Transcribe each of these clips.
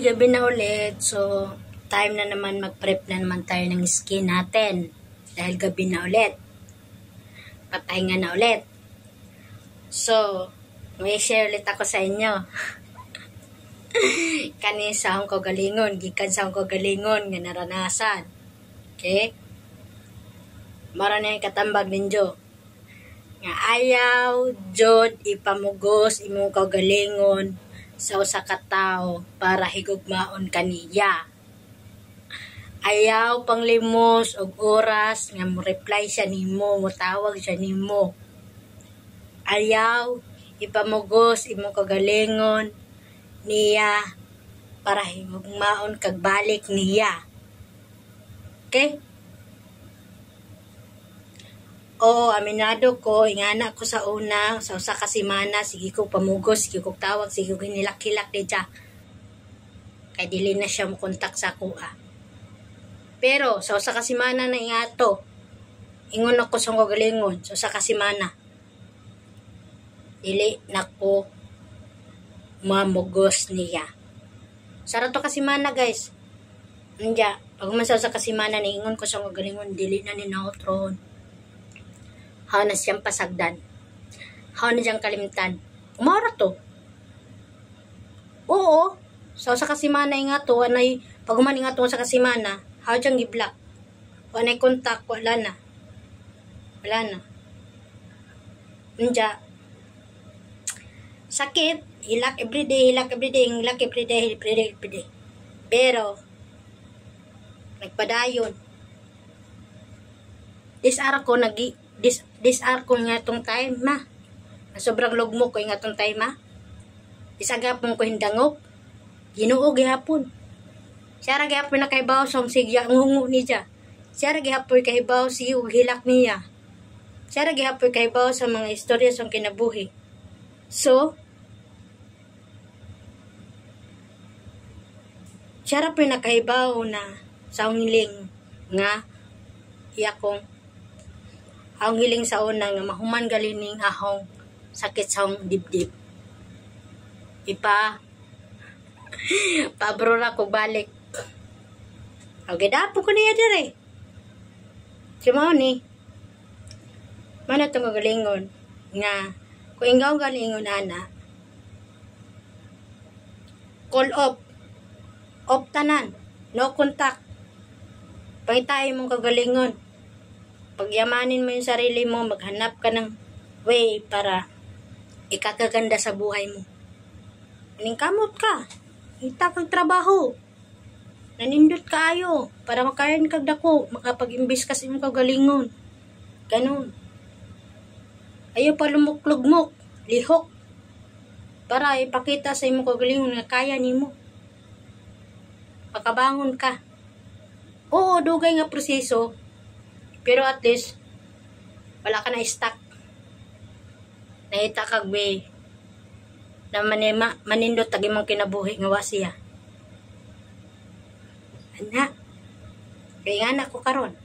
gabi na ulit. So, time na naman mag-prep na naman tayo ng skin natin. Dahil gabi na ulit. Papahinga na ulit. So, may share ulit ako sa inyo. Kanin sa akong kagalingon. Gikan sa akong kagalingon nga naranasan. Okay? Mara na yung katambag ninyo. Nga ayaw, jod, ipamugos, imong kagalingon sa usa ka tawo para higugmaon kaniya. Ayaw panglimos og oras nga mo reply siya nimo, motawag siya nimo. Ayaw ipamugos imong kagalingon niya para higugmaon kag balik niya. Okay? Oo, aminado ko, ingana ko sa una, sa usa ka semana, sige ko pamugos, sige ko tawag, sige ko hinilak-hilak di siya. Kaya dili na siya mo kontak sa kuha. Pero, sa usa ka semana na ingato, ingon ako sa kagalingon, sa usa ka semana, dili na ko mamugos niya. Sara to ka semana guys. Nandiya, pag man sa usa ka semana, ingon ko sa kagalingon, dili na ni nautron. How na siyang pasagdan. How na siyang kalimtan. Umara to. Oo. Sa usa ka semana nga to, anay, pag umani nga to sa kasimana, how siyang gi-block. Anay contact, wala na. Wala na. Nja. Sakit. Hilak everyday, hilak everyday, hilak everyday, everyday. Pero, nagpadayon. Disar ko disar ko nga itong time, ma. Sobrang lugmo ko nga itong time, ma. Isagapon ko hindangop. Ginoo gihapon. Siya ra gihapon na kaibaw sa sigya, ngungu niya. Siya ra gihapon kaibaw si hilak niya. Siya ra gihapon kaibaw sa mga istorya sa kinabuhi. So, siya ra po nakaibaw na sa hiling nga iyakong ang hiling sa una nga mahuman galining ahong sakit sa akong dibdib. Pabro na ko balik. Okay, dapo ko niya dire. Siya ni. Mana itong galingon nga kung ingaw galingon ana, call off. Off tanan. No contact. Pangitay mong kagalingon. Pagyamanin mo yung sarili mo, maghanap ka ng way para ikakaganda sa buhay mo. Ningkamot ka. Hita kag trabaho. Nanindot kaayo para makayan kag dako, makapag-imbis ka sa imong kagalingon. Ganon. Ayaw pa lumuk-lugmok, lihok. Para ipakita sa imong kagalingon nga kaya nimo. Pakabangon ka. Oo, dugay nga proseso. Pero at least, wala ka na stuck. Nahita kag way na manindot tagi mong kinabuhi nga wasiya. Ana, kaya nga na ko karon.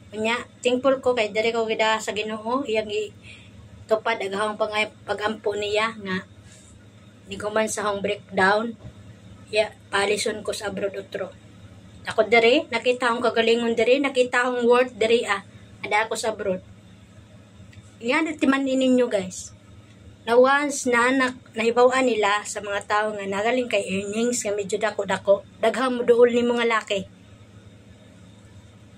Kanya, thankful ko kay dali ko gida sa Ginoo, iyang tupad agahang pagampo niya nga ni ko man sa hong breakdown. Palison ko sa abroad utro. Ako dere, nakita akong kagalingon dere, nakita akong worth dere ada ako sa abroad. Yan timan ninyo guys. Na once na anak, nahibawan nila sa mga tao nga nagaling kay earnings nga medyo dako-dako, daghan mo duol ni mga laki.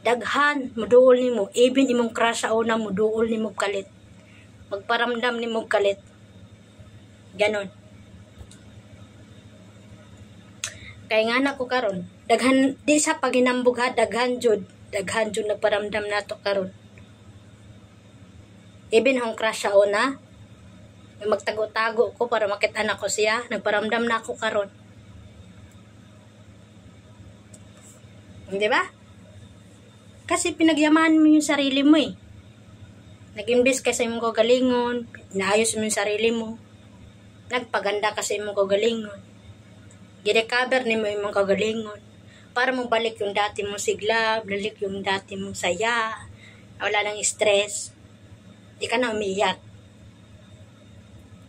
Daghan mo duol ni mo, even imong crush sa una mo duol ni mo kalit. Magparamdam ni mo kalit. Ganon. Kaya nga na ko karon, daghan di sa paginambog ha, daghan jud nagparamdam nato karon. Even hong crush sa una, magtago-tago ko para makita na ko siya, nagparamdam na ako karon. Di ba? Kasi pinagyaman mo yung sarili mo eh. Nag-imbes ka sa imong kagalingon, inaayos mo yung sarili mo, nagpaganda ka sa imong kagalingon. Girecover ni mo imong kagalingon para mo balik yung dati mong sigla, balik yung dati mong saya, wala nang stress, di ka na umiyak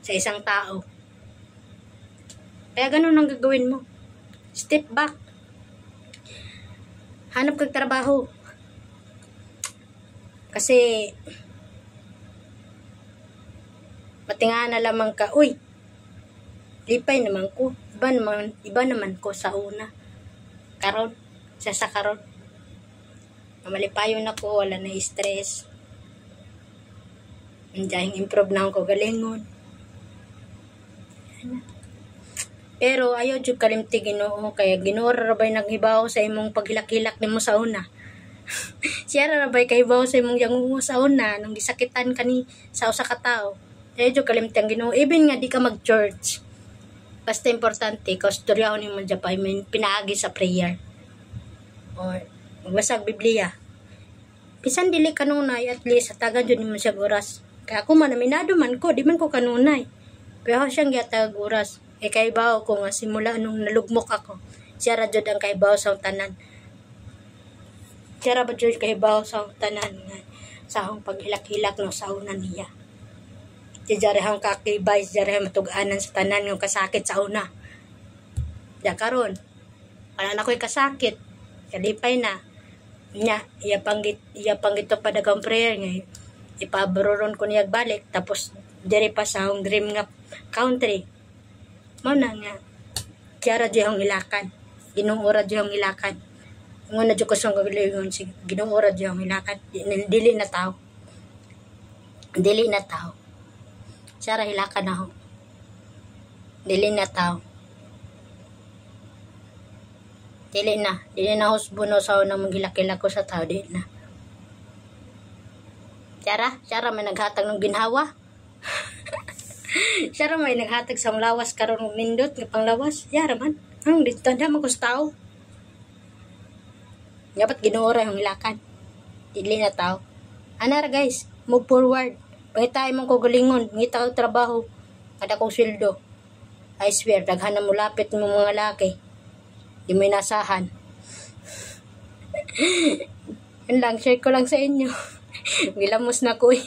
sa isang tao. Kaya ganun ang gagawin mo. Step back. Hanap kang trabaho. Kasi matinga na lamang ka, uy, lipay naman ko. Iba naman ko sa una. Karon, sa karon. Malipayon na ko, wala na stress. Dahil improve na ako galingon. Pero ayaw jud kalimti Ginoo, kaya Ginoo ra bay naghibaw sa imong paghilak-hilak nimo sa una. Siya ra bay kahibaw sa imong yangungo sa una nung gisakitan kani sa usa ka tawo. Ayaw jud kalimti ang Ginoo, even nga di ka mag-church. Basta importante, kaustoryahon nimo dyan pa, pinaagi sa prayer. Or magbasag Biblia. Bisan dili kanunay, at least hatagan jud nimo siya oras. Kaya ako man aminado man ko, di man ko kanunay. Pero siyang gihatag oras. Kaibaw ko nga simula nung nalugmok ako. Siya ra jud ang kaibaw sa tanan. Siya ra ba jud kaibaw sa tanan nga sa akong paghilak-hilak no sa una niya. Di jarehang kakibay, jarehang matug-anan sa tanan ng kasakit sa una. Ya karon, wala na ko'y kasakit. Kalipay na. Nya, iya panggito pa dagang prayer nga. Ipabaroron ko niya balik. Tapos, diri pa sa akong dream nga country. Mao na nga. Kiyara diyang ilakan. Ginuura diyang ilakan. Ngun na diyang kusong kagalingon. Ginuura diyang ilakan. Dili na tao. Dili na tao. Siyara hilakan ako. Dili na tao. Dili na husbuno sa unang maghilak-hilak ko sa tao. Dili na. Siyara may naghatag ng ginhawa. Siyara may naghatag sa lawas karon ng nindot ng panglawas. Yara man. Ang dito na magkustaw. Dapat ginuora yung hilakan. Dili na tao. Anara guys, move forward. Pangitay mong kagalingon, ngita kang trabaho, kada kong sweldo. I swear, daghan na mulapit mo mga laki. Di mo inasahan. Yan lang, share ko lang sa inyo. Gilamos na ko eh.